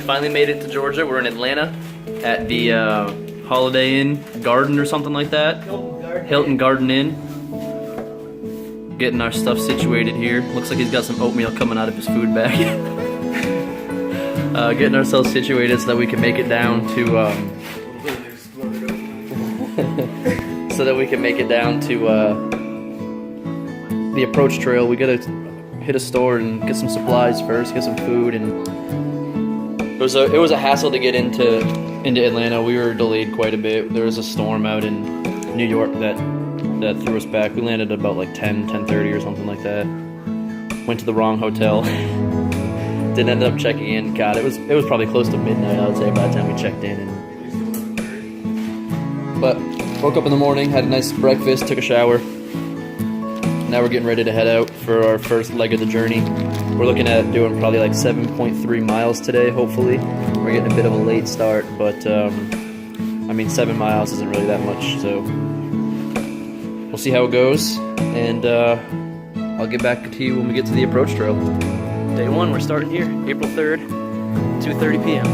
finally made it to Georgia. We're in Atlanta at the Holiday Inn Garden or something like that. Hilton Garden Inn. Getting our stuff situated here. Looks like he's got some oatmeal coming out of his food bag. Getting ourselves situated so that we can make it down to the approach trail. We gotta hit a store and get some supplies first, get some food, and it was a hassle to get into Atlanta. We were delayed quite a bit. There was a storm out in New York that threw us back. We landed at about like 10:30 or something like that. Went to the wrong hotel. Didn't end up checking in. God, it was probably close to midnight, I would say, by the time we checked in. But woke up in the morning, had a nice breakfast, took a shower. Now we're getting ready to head out for our first leg of the journey. We're looking at doing probably like 7.3 miles today, hopefully. We're getting a bit of a late start, but I mean 7 miles isn't really that much, so we'll see how it goes, and I'll get back to you when we get to the approach trail. Day 1, we're starting here, April 3rd, 2:30 p.m.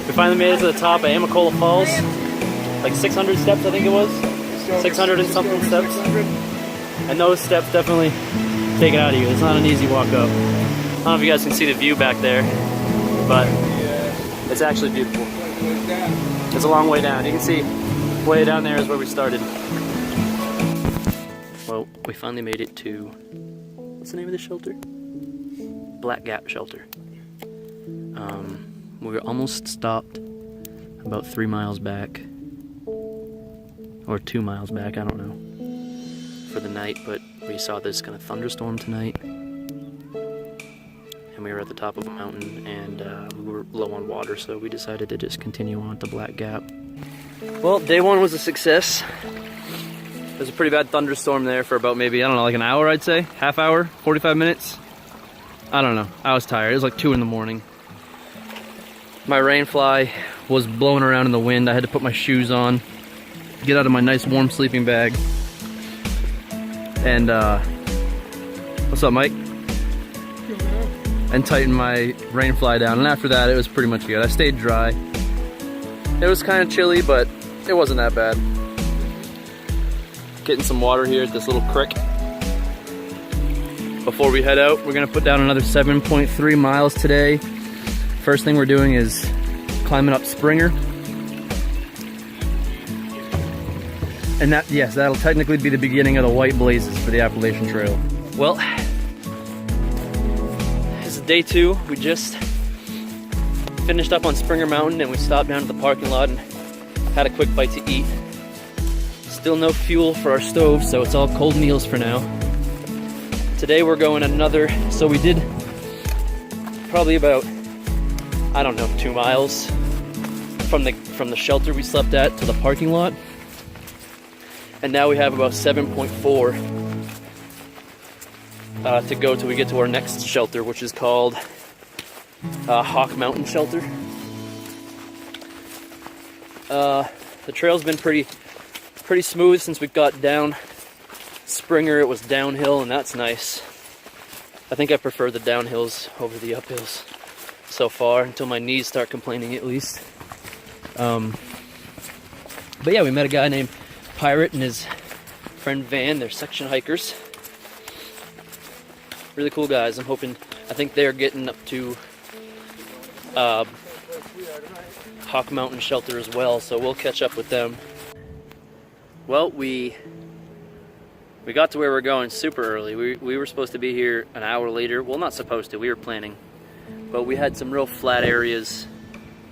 We finally made it to the top of Amicalola Falls. Like 600 steps, I think it was. 600 and something steps. And those steps definitely take it out of you. It's not an easy walk up. I don't know if you guys can see the view back there, but it's actually beautiful. It's a long way down. You can see way down there is where we started. Well, we finally made it to, what's the name of the shelter? Black Gap Shelter. We were almost stopped about 3 miles back, or 2 miles back, I don't know, for the night, but we saw this kind of thunderstorm tonight, and we were at the top of a mountain, and we were low on water, so we decided to just continue on to Black Gap. Well, day 1 was a success. There was a pretty bad thunderstorm there for about maybe, I don't know, like an hour, I'd say, half hour, 45 minutes. I don't know, I was tired. It was like 2 in the morning. My rain fly was blowing around in the wind. I had to put my shoes on, get out of my nice warm sleeping bag. And what's up, Mike? And tighten my rain fly down. And after that, it was pretty much good. I stayed dry. It was kind of chilly, but it wasn't that bad. Getting some water here at this little creek. Before we head out, we're gonna put down another 7.3 miles today. First thing we're doing is climbing up Springer. And that, yes, that'll technically be the beginning of the White Blazes for the Appalachian Trail. Well, this is day 2. We just finished up on Springer Mountain and we stopped down at the parking lot and had a quick bite to eat. Still no fuel for our stove, so it's all cold meals for now. Today we're going another, so we did probably about, I don't know, 2 miles from the shelter we slept at to the parking lot. And now we have about 7.4 to go till we get to our next shelter, which is called Hawk Mountain Shelter. The trail's been pretty smooth since we got down Springer. It was downhill, and that's nice. I think I prefer the downhills over the uphills so far, until my knees start complaining at least. But yeah, we met a guy named Pirate and his friend Van. They're section hikers. Really cool guys. I think they're getting up to Hawk Mountain Shelter as well, so we'll catch up with them. Well, we got to where we're going super early. We were supposed to be here an hour later. Well, not supposed to, we were planning. But we had some real flat areas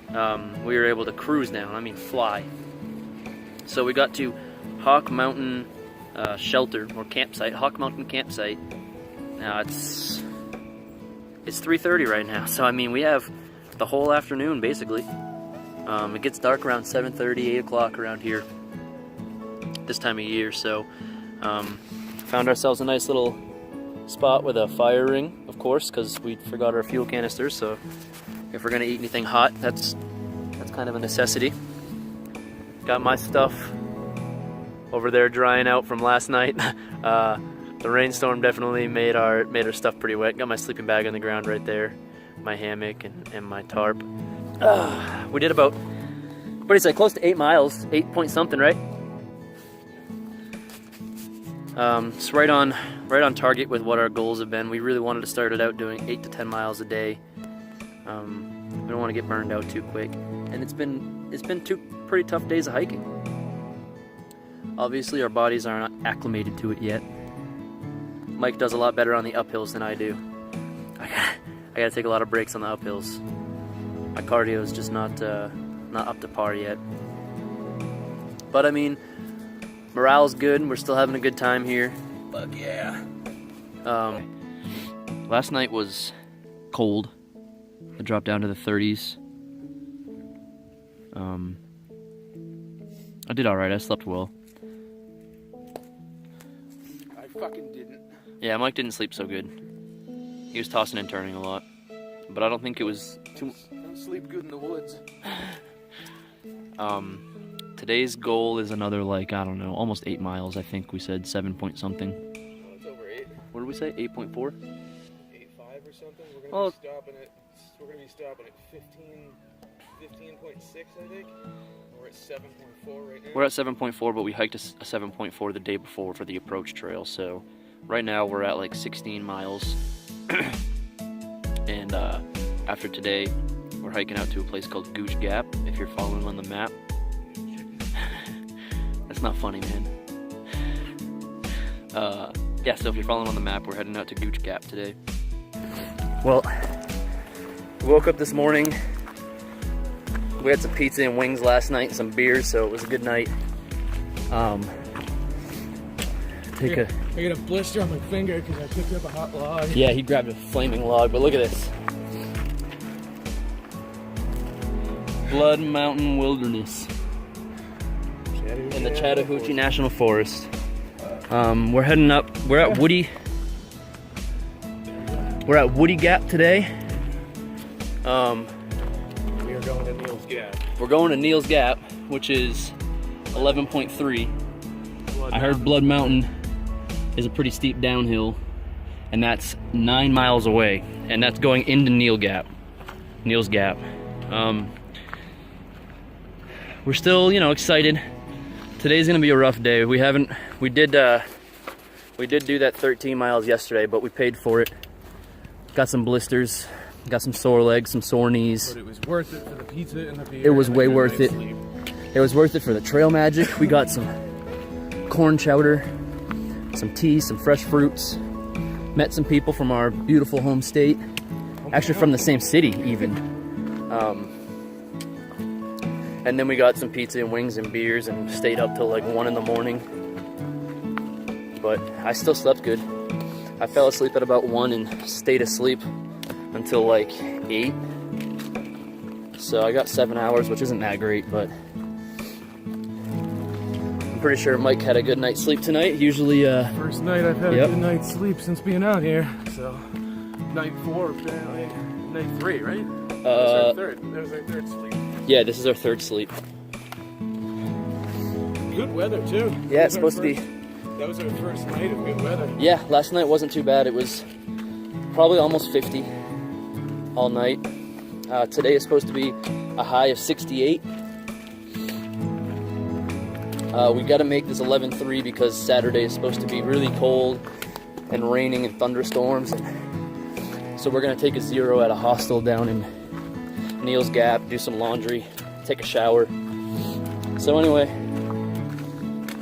we were able to cruise down, I mean fly. So we got to Hawk Mountain Shelter, or campsite, Hawk Mountain Campsite. Now it's 3:30 right now, so I mean we have the whole afternoon basically. It gets dark around 7:30, 8 o'clock around here this time of year, so found ourselves a nice little spot with a fire ring, of course, because we forgot our fuel canisters, so if we're gonna eat anything hot, that's kind of a necessity. Got my stuff over there drying out from last night. The rainstorm definitely made our stuff pretty wet. Got my sleeping bag on the ground right there. my hammock and my tarp. We did about, what do you say, close to 8 miles, 8 point something, right? It's right on target with what our goals have been. We really wanted to start it out doing 8 to 10 miles a day. We don't want to get burned out too quick, and it's been 2 pretty tough days of hiking. Obviously, our bodies aren't acclimated to it yet. Mike does a lot better on the uphills than I do. I gotta take a lot of breaks on the uphills. My cardio is just not up to par yet. But I mean, morale's good, and we're still having a good time here. Fuck yeah. Last night was cold. It dropped down to the 30s. I did alright, I slept well. I fucking didn't. Yeah, Mike didn't sleep so good. He was tossing and turning a lot. But I don't think it was too... I don't sleep good in the woods. Today's goal is another, like, I don't know, almost 8 miles. I think we said 7 point something. Oh, it's over 8. What did we say? 8.4? 8.5 or something. We're gonna be stopping at 15.6, I think. We're at 7.4 right now. We're at 7.4, but we hiked a 7.4 the day before for the approach trail. So right now we're at like 16 miles. And after today, we're hiking out to a place called Gooch Gap. If you're following on the map. That's not funny, man. Yeah, so if you're following on the map, we're heading out to Gooch Gap today. Well, we woke up this morning. We had some pizza and wings last night and some beers, so it was a good night. I got a blister on my finger because I picked up a hot log. Yeah, he grabbed a flaming log, but look at this. Blood Mountain Wilderness in the Chattahoochee National Forest. We're heading up. We're at Woody Gap today. We are going to Neels Gap. We're going to Neels Gap, which is 11.3. I heard Blood Mountain is a pretty steep downhill, and that's 9 miles away, and that's going into Neels Gap. We're still, excited. Today's gonna be a rough day. We did do that 13 miles yesterday, but we paid for it. Got some blisters, got some sore legs, some sore knees. But it was worth it for the pizza and the beer. It was way worth it. It was worth it for the trail magic. We got some corn chowder, some tea, some fresh fruits. Met some people from our beautiful home state. Actually from the same city even. And then we got some pizza and wings and beers and stayed up till like 1 in the morning. But I still slept good. I fell asleep at about 1 and stayed asleep until like 8. So I got 7 hours, which isn't that great, but I'm pretty sure Mike had a good night's sleep tonight. Usually, first night I've had a good night's sleep since being out here. So, night 4 apparently. Night 3, right? That was our third sleep. Yeah, this is our 3rd sleep. Good weather too. Yeah, it's supposed to be. That was our first night of good weather. Yeah, last night wasn't too bad. It was probably almost 50 all night. Today is supposed to be a high of 68. We got to make this 11.3 because Saturday is supposed to be really cold and raining and thunderstorms. So we're going to take a 0 at a hostel down in Neels Gap, do some laundry, take a shower. So anyway,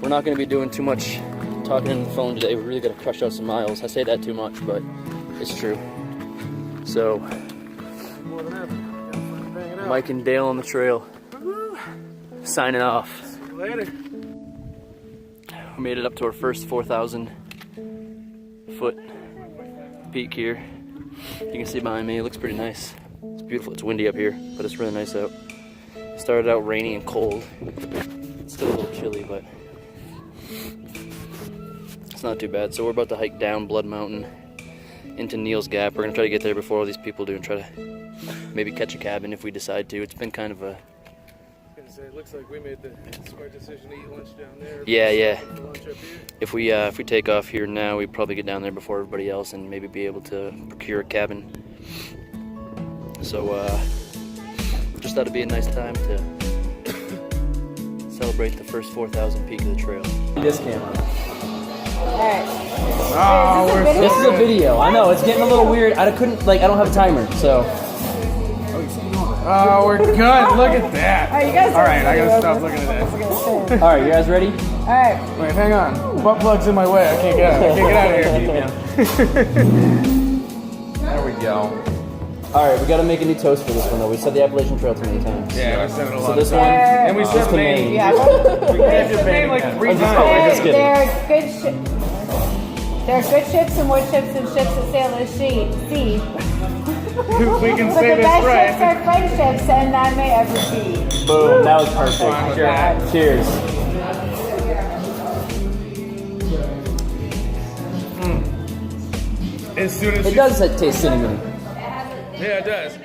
we're not going to be doing too much talking on the phone today. We really got to crush out some miles. I say that too much, but it's true. So, More than ever. Bang it out. Mike and Dale on the trail. Woo-hoo. Signing off. See you later. We made it up to our first 4,000 foot peak here. You can see behind me, it looks pretty nice. It's beautiful, it's windy up here, but it's really nice out. It started out rainy and cold. It's still a little chilly, but it's not too bad. So we're about to hike down Blood Mountain into Neels Gap. We're gonna try to get there before all these people do and try to maybe catch a cabin if we decide to. It's been kind of a... It looks like we made the smart decision to eat lunch down there. Yeah. Lunch up here. If we take off here now, we'd probably get down there before everybody else and maybe be able to procure a cabin. So just thought it'd be a nice time to celebrate the first 4,000 peak of the trail. This camera. Alright. Oh, This is a video. I know, it's getting a little weird. I don't have a timer, so. Oh, we're good. Look at that. Alright, you guys. Alright, I gotta stop looking at this. Alright, you guys ready? Alright. Wait, hang on. Butt plug's in my way. I can't get out. I can't get out of here. There we go. Alright, we gotta make a new toast for this one though. We said the Appalachian Trail too many times. Yeah, we said it a lot. So this of one, times. And we just said to Maine. Maine. Yeah. We said Maine like 3 I'm just times. kidding. They're good They're good ships and wood ships and ships that sail the sea. We can But say the this best right. ships are friendships and none may ever be. Boom, that was perfect. Fine with that. Cheers. As soon as It does taste cinnamon. Yeah, it does.